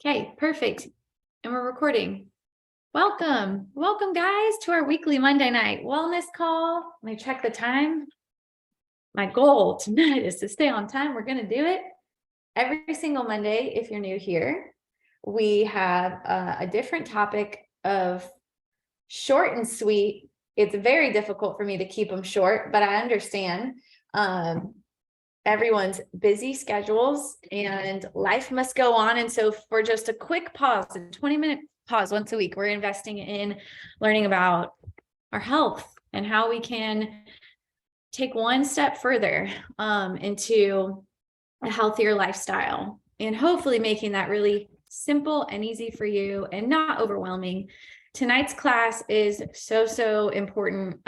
Okay, perfect. And we're recording. Welcome guys to our weekly Monday night wellness call. Let me check the time. My goal tonight is to stay on time. We're going to do it every single Monday. If you're new here, we have a different topic of short and sweet. It's very difficult for me to keep them short, but I understand everyone's busy schedules and life must go on. And so for just a quick pause, a 20-minute pause once a week, we're investing in learning about our health and how we can take one step further into a healthier lifestyle, and hopefully making that really simple and easy for you and not overwhelming. Tonight's class is so important.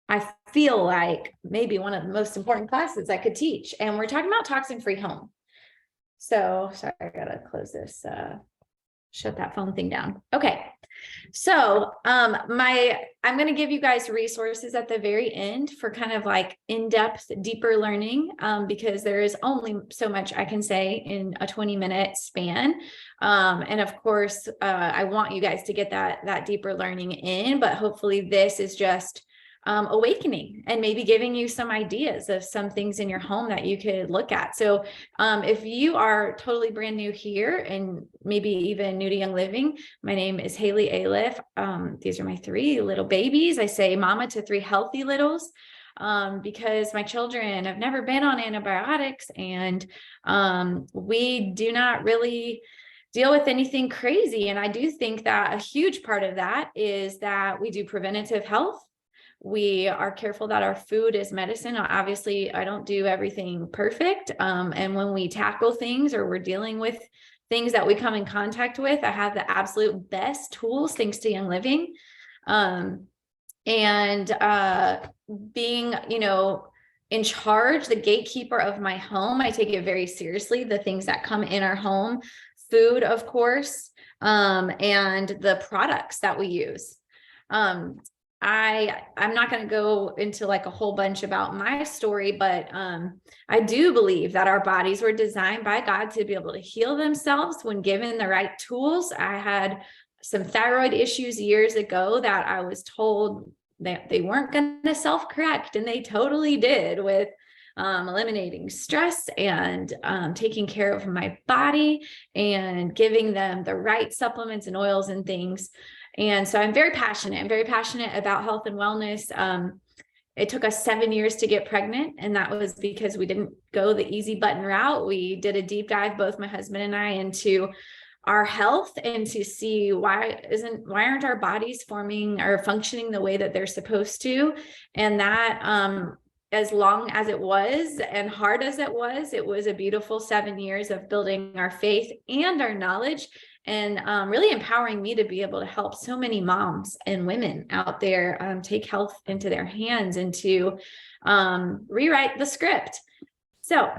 I feel like maybe one of the most important classes I could teach, and we're talking about toxin-free home. So sorry, I gotta close this, shut that phone thing down. Okay. So I'm going to give you guys resources at the very end for kind of like in-depth, deeper learning, because there is only so much I can say in a 20-minute span. And of course, I want you guys to get that deeper learning in, but hopefully this is just awakening and maybe giving you some ideas of some things in your home that you could look at. So if you are totally brand new here and maybe even new to Young Living, my name is Haley Aliff. These are my three little babies. I say mama to three healthy littles because my children have never been on antibiotics, and we do not really deal with anything crazy. And I do think that a huge part of that is that we do preventative health. We are careful that our food is medicine. Obviously, I don't do everything perfect. And when we tackle things or we're dealing with things that we come in contact with, I have the absolute best tools thanks to Young Living. Being, in charge, the gatekeeper of my home, I take it very seriously. The things that come in our home, food, of course, and the products that we use. I'm not going to go into like a whole bunch about my story, but I do believe that our bodies were designed by God to be able to heal themselves when given the right tools. I had some thyroid issues years ago that I was told that they weren't going to self-correct, and they totally did with eliminating stress and taking care of my body and giving them the right supplements and oils and things. And so I'm very passionate. I'm very passionate about health and wellness. It took us 7 years to get pregnant, and that was because we didn't go the easy button route. We did a deep dive, both my husband and I, into our health and to see why aren't our bodies forming or functioning the way that they're supposed to. And that, as long as it was and hard as it was a beautiful 7 years of building our faith and our knowledge, and really empowering me to be able to help so many moms and women out there take health into their hands and to rewrite the script. So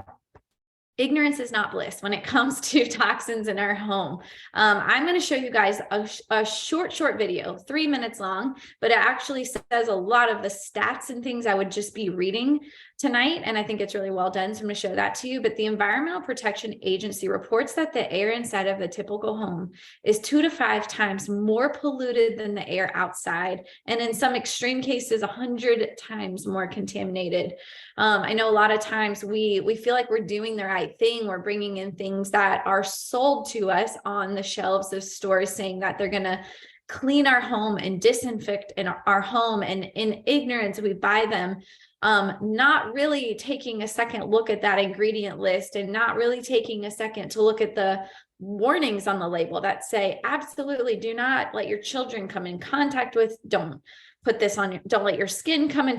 ignorance is not bliss when it comes to toxins in our home. I'm going to show you guys a short video, 3 minutes long, but it actually says a lot of the stats and things I would just be reading tonight. And I think it's really well done. So I'm going to show that to you. But the Environmental Protection Agency reports that the air inside of the typical home is 2 to 5 times more polluted than the air outside. And in some extreme cases, 100 times more contaminated. I know a lot of times we feel like we're doing the right thing. We're bringing in things that are sold to us on the shelves of stores saying that they're going to clean our home and disinfect in our home. And in ignorance, we buy them, not really taking a second look at that ingredient list and not really taking a second to look at the warnings on the label that say, absolutely do not let your children come in contact with, don't put this on, don't let your skin come in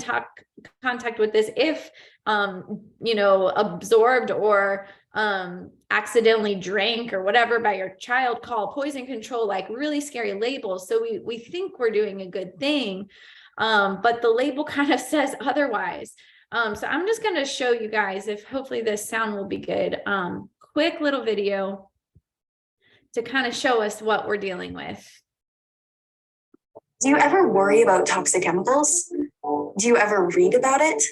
contact with this. If, absorbed or accidentally drank or whatever by your child, call poison control, like really scary labels. So we think we're doing a good thing, but the label kind of says otherwise. So I'm just going to show you guys, if hopefully this sound will be good, quick little video to kind of show us what we're dealing with. Do you ever worry about toxic chemicals? Do you ever read about it?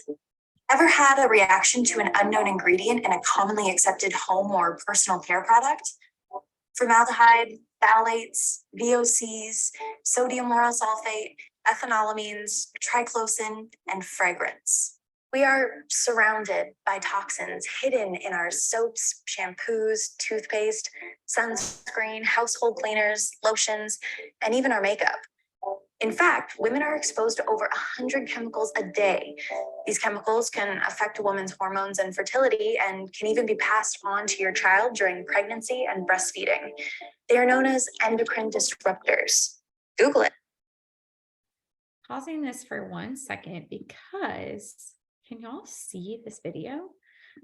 Ever had a reaction to an unknown ingredient in a commonly accepted home or personal care product? Formaldehyde, phthalates, VOCs, sodium lauryl sulfate, ethanolamines, triclosan, and fragrance. We are surrounded by toxins hidden in our soaps, shampoos, toothpaste, sunscreen, household cleaners, lotions, and even our makeup. In fact, women are exposed to over 100 chemicals a day. These chemicals can affect a woman's hormones and fertility and can even be passed on to your child during pregnancy and breastfeeding. They are known as endocrine disruptors. Google it. Pausing this for 1 second because can y'all see this video?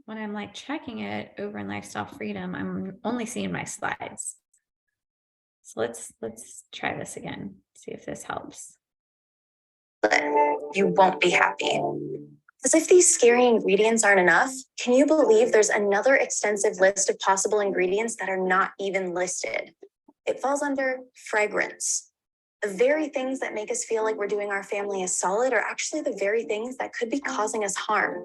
When I'm like checking it over in Lifestyle Freedom, I'm only seeing my slides. So let's try this again, see if this helps. You won't be happy. As if these scary ingredients aren't enough, can you believe there's another extensive list of possible ingredients that are not even listed? It falls under fragrance. The very things that make us feel like we're doing our family a solid are actually the very things that could be causing us harm.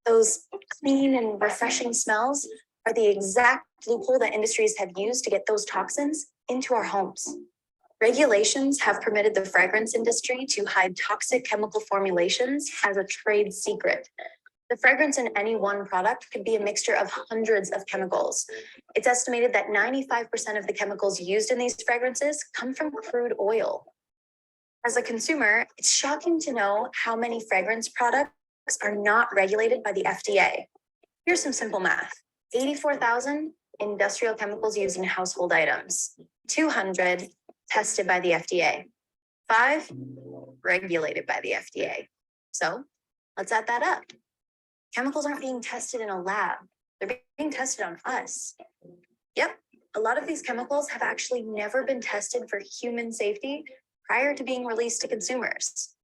Those clean and refreshing smells are the exact loophole that industries have used to get those toxins into our homes. Regulations have permitted the fragrance industry to hide toxic chemical formulations as a trade secret. The fragrance in any one product could be a mixture of hundreds of chemicals. It's estimated that 95% of the chemicals used in these fragrances come from crude oil. As a consumer, it's shocking to know how many fragrance products are not regulated by the FDA. Here's some simple math. 84,000 industrial chemicals used in household items, 200 tested by the FDA, 5 regulated by the FDA. So let's add that up. Chemicals aren't being tested in a lab. They're being tested on us. Yep, a lot of these chemicals have actually never been tested for human safety prior to being released to consumers.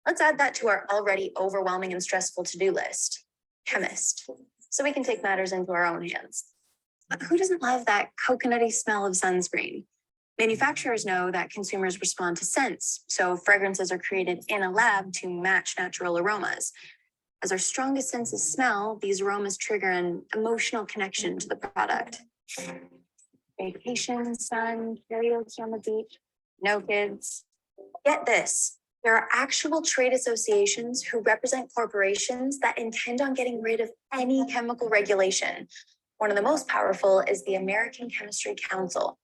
Let's add that to our already overwhelming and stressful to-do list. Chemist. So we can take matters into our own hands. But who doesn't love that coconutty smell of sunscreen? Manufacturers know that consumers respond to scents, so fragrances are created in a lab to match natural aromas. As our strongest sense is smell, these aromas trigger an emotional connection to the product. Vacation, sun, karaoke on the beach, no kids. Get this. There are actual trade associations who represent corporations that intend on getting rid of any chemical regulation. One of the most powerful is the American Chemistry Council.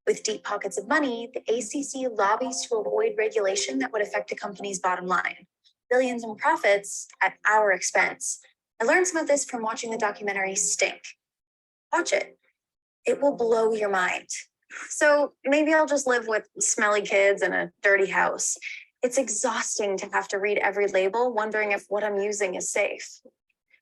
With deep pockets of money, the ACC lobbies to avoid regulation that would affect a company's bottom line. Billions in profits at our expense. I learned some of this from watching the documentary Stink. Watch it. It will blow your mind. So maybe I'll just live with smelly kids and a dirty house. It's exhausting to have to read every label, wondering if what I'm using is safe.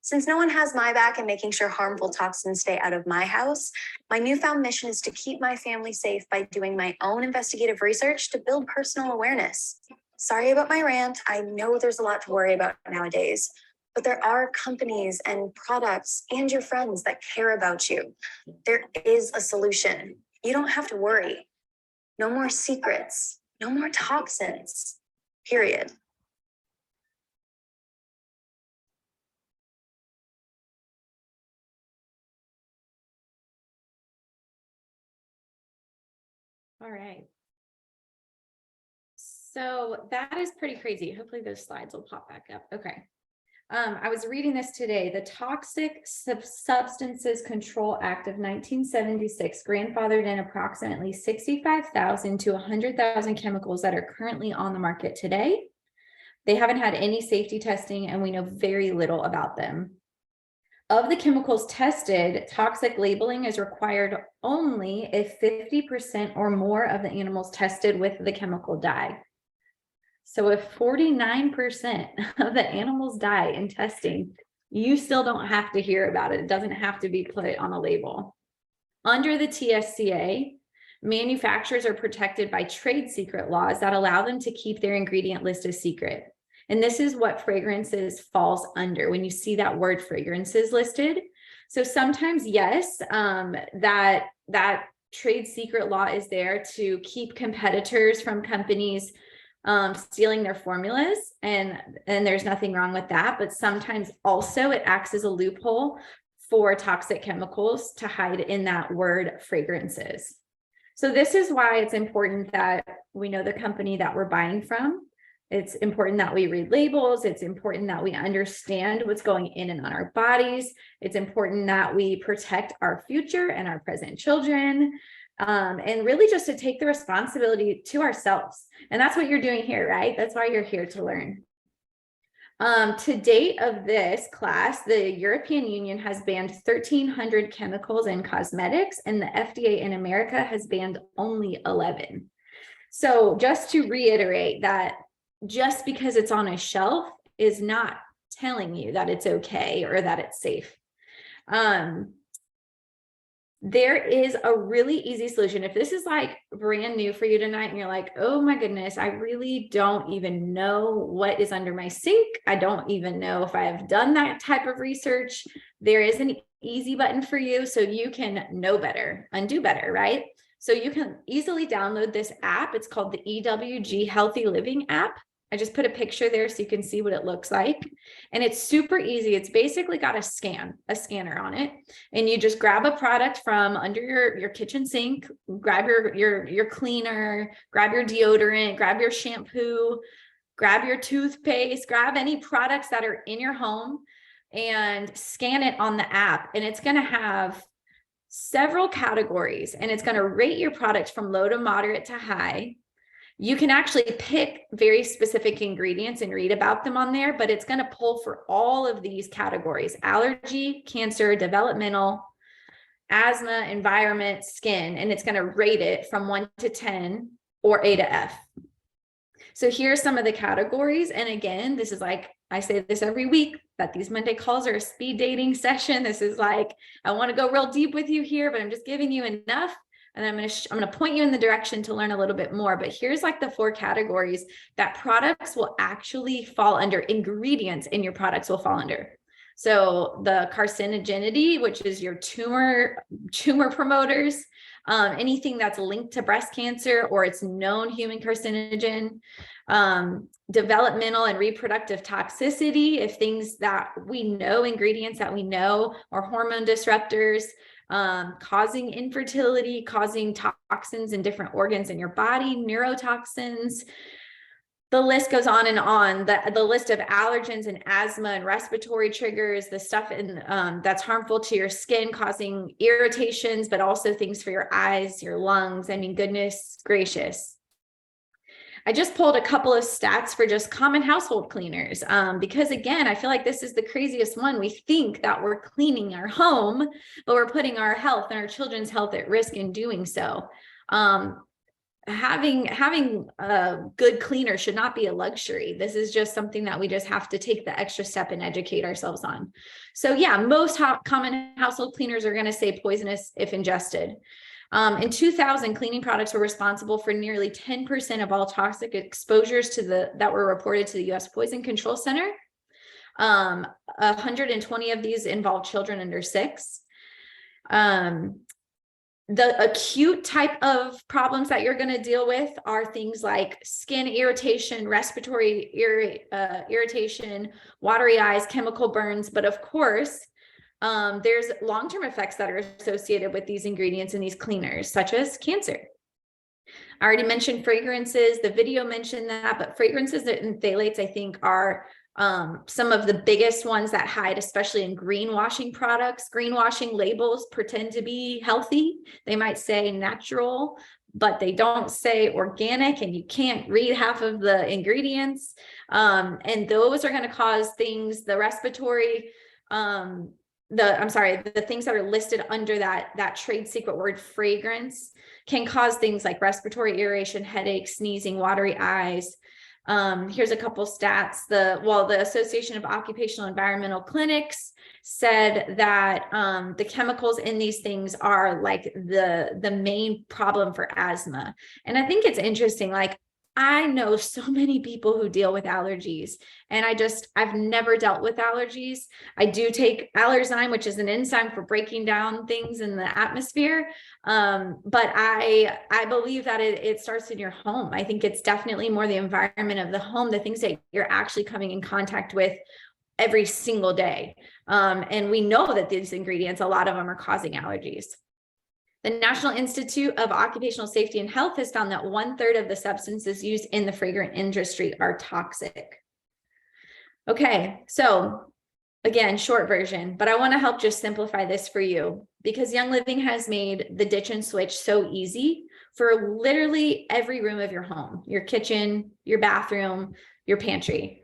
Since no one has my back in making sure harmful toxins stay out of my house, my newfound mission is to keep my family safe by doing my own investigative research to build personal awareness. Sorry about my rant. I know there's a lot to worry about nowadays, but there are companies and products and your friends that care about you. There is a solution. You don't have to worry. No more secrets, no more toxins, period. All right. So that is pretty crazy. Hopefully those slides will pop back up. Okay. I was reading this today. The Toxic Substances Control Act of 1976 grandfathered in approximately 65,000 to 100,000 chemicals that are currently on the market today. They haven't had any safety testing, and we know very little about them. Of the chemicals tested, toxic labeling is required only if 50% or more of the animals tested with the chemical die. So if 49% of the animals die in testing, you still don't have to hear about it. It doesn't have to be put on a label. Under the TSCA, manufacturers are protected by trade secret laws that allow them to keep their ingredient list a secret. And this is what fragrances falls under when you see that word fragrances listed. So sometimes, yes, that trade secret law is there to keep competitors from companies stealing their formulas, and there's nothing wrong with that. But sometimes also it acts as a loophole for toxic chemicals to hide in that word fragrances. So this is why it's important that we know the company that we're buying from. It's important that we read labels. It's important that we understand what's going in and on our bodies. It's important that we protect our future and our present children. And really just to take the responsibility to ourselves. And that's what you're doing here, right? That's why you're here to learn. To date of this class, the European Union has banned 1,300 chemicals in cosmetics, and the FDA in America has banned only 11. So just to reiterate that just because it's on a shelf is not telling you that it's okay or that it's safe. There is a really easy solution. If this is like brand new for you tonight and you're like, oh my goodness, I really don't even know what is under my sink. I don't even know if I have done that type of research. There is an easy button for you so you can know better, undo better, right? So you can easily download this app. It's called the EWG Healthy Living app. I just put a picture there so you can see what it looks like. And it's super easy. It's basically got a scanner on it. And you just grab a product from under your kitchen sink, grab your cleaner, grab your deodorant, grab your shampoo, grab your toothpaste, grab any products that are in your home and scan it on the app. And it's going to have several categories and it's going to rate your product from low to moderate to high. You can actually pick very specific ingredients and read about them on there, but it's going to pull for all of these categories: allergy, cancer, developmental, asthma, environment, skin, and it's going to rate it from 1 to 10 or A to F. So here's some of the categories. And again, this is like, I say this every week, that these Monday calls are a speed dating session. This is like, I want to go real deep with you here, but I'm just giving you enough. And I'm going to point you in the direction to learn a little bit more. But here's like the 4 categories that products will actually fall under, ingredients in your products will fall under. So the carcinogenity, which is your tumor promoters, anything that's linked to breast cancer or it's known human carcinogen, developmental and reproductive toxicity, if things that we know, ingredients that we know, or hormone disruptors, causing infertility, causing toxins in different organs in your body, neurotoxins. The list goes on and on. The list of allergens and asthma and respiratory triggers, the stuff that's harmful to your skin, causing irritations, but also things for your eyes, your lungs. I mean, goodness gracious. I just pulled a couple of stats for just common household cleaners, because again, I feel like this is the craziest one. We think that we're cleaning our home, but we're putting our health and our children's health at risk in doing so. Having a good cleaner should not be a luxury. This is just something that we just have to take the extra step and educate ourselves on. So yeah, most common household cleaners are going to say poisonous if ingested. In 2000, cleaning products were responsible for nearly 10% of all toxic exposures that were reported to the U.S. Poison Control Center. 120 of these involved children under 6. The acute type of problems that you're going to deal with are things like skin irritation, respiratory irritation, watery eyes, chemical burns, but of course, there's long-term effects that are associated with these ingredients and these cleaners, such as cancer. I already mentioned fragrances. The video mentioned that, but fragrances and phthalates, I think, are some of the biggest ones that hide, especially in greenwashing products. Greenwashing labels pretend to be healthy. They might say natural, but they don't say organic, and you can't read half of the ingredients. And those are going to cause things, the respiratory, the things that are listed under that trade secret word fragrance can cause things like respiratory irritation, headaches, sneezing, watery eyes. Here's a couple stats. The Association of Occupational Environmental Clinics said that the chemicals in these things are like the main problem for asthma. And I think it's interesting, like, I know so many people who deal with allergies, and I've never dealt with allergies. I do take Allerzyme, which is an enzyme for breaking down things in the atmosphere. But I believe that it starts in your home. I think it's definitely more the environment of the home, the things that you're actually coming in contact with every single day. And we know that these ingredients, a lot of them are causing allergies. The National Institute of Occupational Safety and Health has found that 1/3 of the substances used in the fragrant industry are toxic. Okay, so again, short version, but I want to help just simplify this for you, because Young Living has made the ditch and switch so easy for literally every room of your home, your kitchen, your bathroom, your pantry.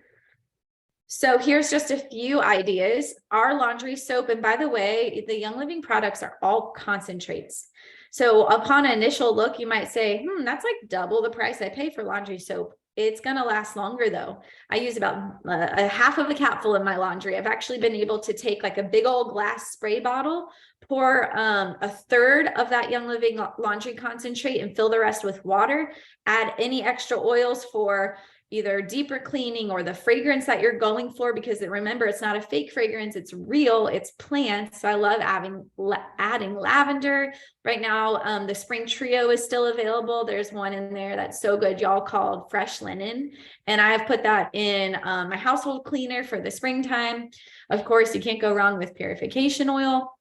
So here's just a few ideas. Our laundry soap, and by the way, the Young Living products are all concentrates. So upon initial look, you might say, that's like double the price I pay for laundry soap. It's going to last longer though. I use about a half of a capful in my laundry. I've actually been able to take like a big old glass spray bottle, pour a third of that Young Living laundry concentrate and fill the rest with water, add any extra oils for either deeper cleaning or the fragrance that you're going for, because remember, it's not a fake fragrance, it's real, it's plants. So I love adding lavender. Right now, the Spring Trio is still available. There's one in there that's so good, y'all, called Fresh Linen. And I've put that in my household cleaner for the springtime. Of course, you can't go wrong with purification oil.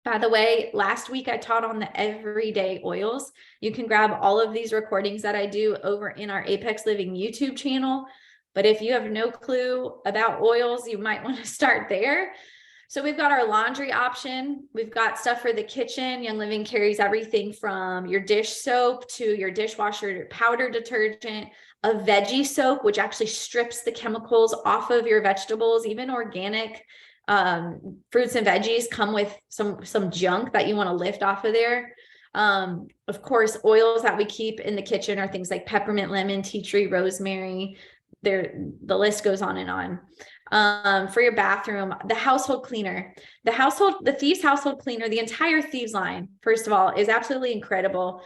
By the way, last week I taught on the everyday oils. You can grab all of these recordings that I do over in our Apex Living YouTube channel. But if you have no clue about oils, you might want to start there. So we've got our laundry option. We've got stuff for the kitchen. Young Living carries everything from your dish soap to your dishwasher powder detergent, a veggie soap, which actually strips the chemicals off of your vegetables, even organic. Fruits and veggies come with some junk that you want to lift off of there. Of course, oils that we keep in the kitchen are things like peppermint, lemon, tea tree, rosemary. The list goes on and on. For your bathroom, the household cleaner, the Thieves household cleaner, the entire Thieves line, first of all, is absolutely incredible.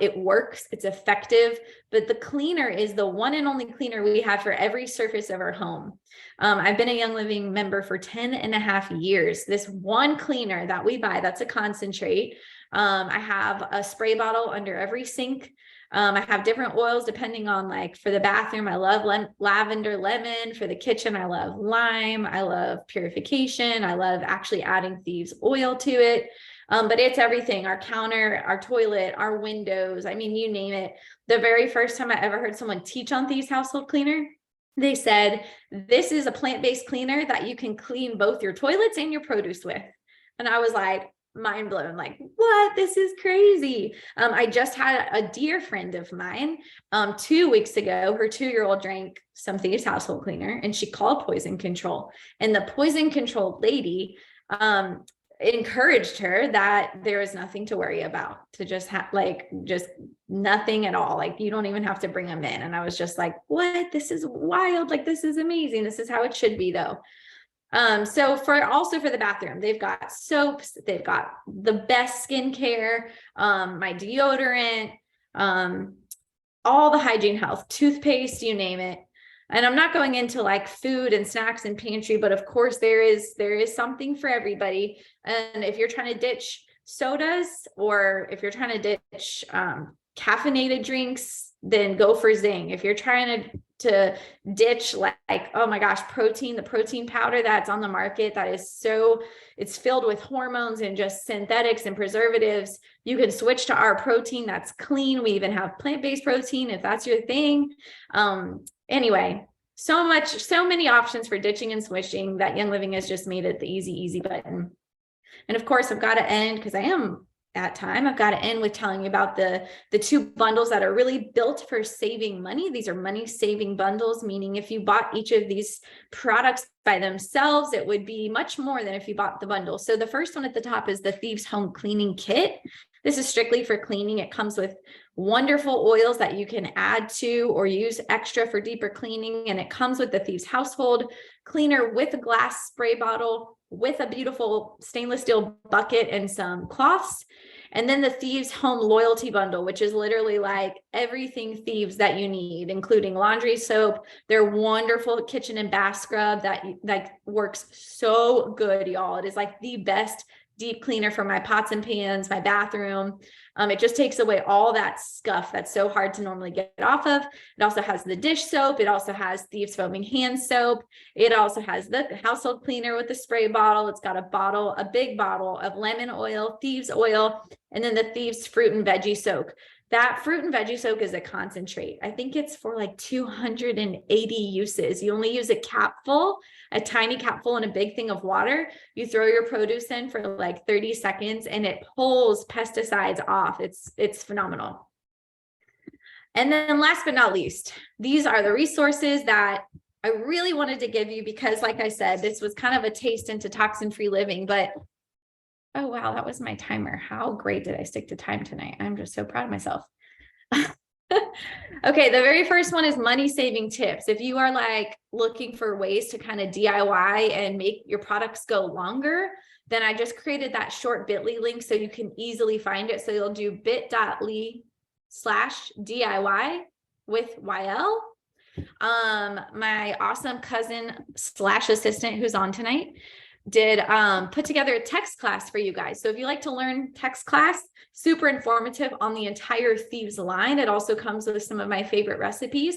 It works, it's effective, but the cleaner is the one and only cleaner we have for every surface of our home. I've been a Young Living member for 10.5 years. This one cleaner that we buy, that's a concentrate. I have a spray bottle under every sink. I have different oils depending on, like, for the bathroom, I love lavender, lemon. For the kitchen, I love lime. I love purification. I love actually adding Thieves oil to it. But it's everything: our counter, our toilet, our windows. I mean, you name it. The very first time I ever heard someone teach on Thieves household cleaner, they said, this is a plant-based cleaner that you can clean both your toilets and your produce with. And I was like, mind blown, like, what? This is crazy. I just had a dear friend of mine 2 weeks ago. Her 2-year-old drank some Thieves household cleaner and she called poison control. And the poison control lady encouraged her that there is nothing to worry about, to just have just nothing at all. Like, you don't even have to bring them in. And I was just like, what? This is wild. Like, this is amazing. This is how it should be though. So for the bathroom, they've got soaps, they've got the best skincare, my deodorant, all the hygiene, health, toothpaste, you name it. And I'm not going into like food and snacks and pantry, but of course there is something for everybody. And if you're trying to ditch sodas, or if you're trying to ditch caffeinated drinks, then go for Zing. If you're trying to ditch like, oh my gosh, the protein powder that's on the market, that is it's filled with hormones and just synthetics and preservatives, you can switch to our protein that's clean. We even have plant-based protein if that's your thing. Anyway, so many options for ditching and switching that Young Living has just made it the easy button. And of course, I've got to end, because I am at time. I've got to end with telling you about the 2 bundles that are really built for saving money. These are money saving bundles, meaning if you bought each of these products by themselves, it would be much more than if you bought the bundle. So the first one at the top is the Thieves Home Cleaning Kit. This is strictly for cleaning. It comes with wonderful oils that you can add to or use extra for deeper cleaning. And it comes with the Thieves household cleaner with a glass spray bottle, with a beautiful stainless steel bucket and some cloths. And then the Thieves Home Loyalty Bundle, which is literally like everything Thieves that you need, including laundry soap, their wonderful kitchen and bath scrub that works so good, y'all. It is like the best deep cleaner for my pots and pans, my bathroom. It just takes away all that scuff that's so hard to normally get off of. It also has the dish soap. It also has Thieves Foaming Hand Soap. It also has the household cleaner with the spray bottle. It's got a big bottle of lemon oil, Thieves oil, and then the Thieves fruit and veggie soak. That fruit and veggie soak is a concentrate. I think it's for like 280 uses. You only use a capful, a tiny capful in a big thing of water. You throw your produce in for like 30 seconds and it pulls pesticides off. It's phenomenal. And then last but not least, these are the resources that I really wanted to give you because, like I said, this was kind of a taste into toxin-free living, but oh, wow, that was my timer. How great did I stick to time tonight? I'm just so proud of myself. Okay, the very first one is money saving tips. If you are like looking for ways to kind of DIY and make your products go longer, then I just created that short bit.ly link so you can easily find it. So you'll do bit.ly/DIY with YL. My awesome cousin / assistant who's on tonight did put together a text class for you guys. So if you like to learn text class, super informative on the entire Thieves line. It also comes with some of my favorite recipes.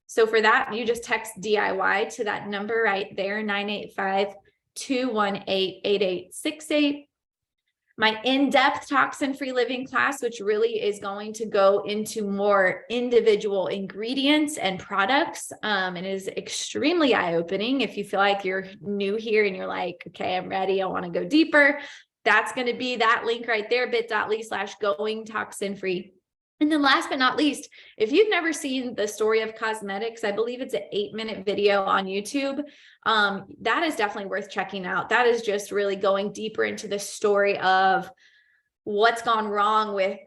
So for that, you just text DIY to that number right there, 985-218-8868. My in-depth toxin-free living class, which really is going to go into more individual ingredients and products, and is extremely eye-opening. If you feel like you're new here and you're like, okay, I'm ready, I want to go deeper, that's going to be that link right there, bit.ly/going toxin-free. And then last but not least, if you've never seen the story of cosmetics, I believe it's an 8-minute video on YouTube. That is definitely worth checking out. That is just really going deeper into the story of what's gone wrong with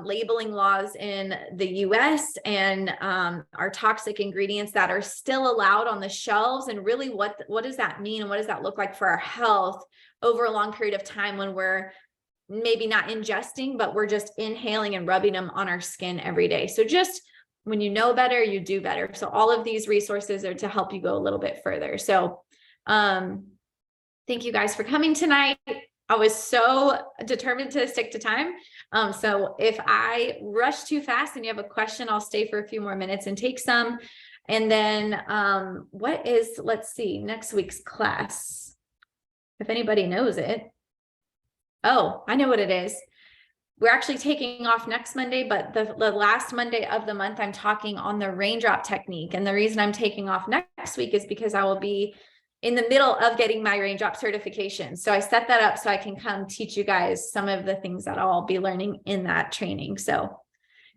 labeling laws in the US and our toxic ingredients that are still allowed on the shelves, and really what does that mean and what does that look like for our health over a long period of time when we're maybe not ingesting, but we're just inhaling and rubbing them on our skin every day. So just when you know better, you do better. So all of these resources are to help you go a little bit further. So thank you guys for coming tonight. I was so determined to stick to time. So if I rush too fast and you have a question, I'll stay for a few more minutes and take some. And then let's see, next week's class, if anybody knows it. Oh, I know what it is. We're actually taking off next Monday, but the last Monday of the month, I'm talking on the raindrop technique. And the reason I'm taking off next week is because I will be in the middle of getting my raindrop certification. So I set that up so I can come teach you guys some of the things that I'll be learning in that training. So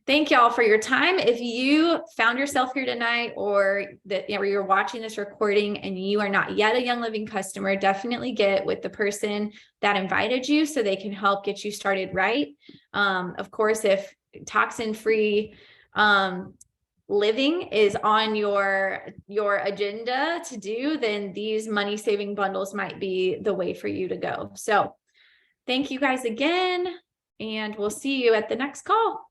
thank y'all for your time. If you found yourself here tonight or that you're watching this recording and you are not yet a Young Living customer, definitely get with the person that invited you so they can help get you started right. Of course, if toxin-free living is on your agenda to do, then these money-saving bundles might be the way for you to go. So thank you guys again, and we'll see you at the next call.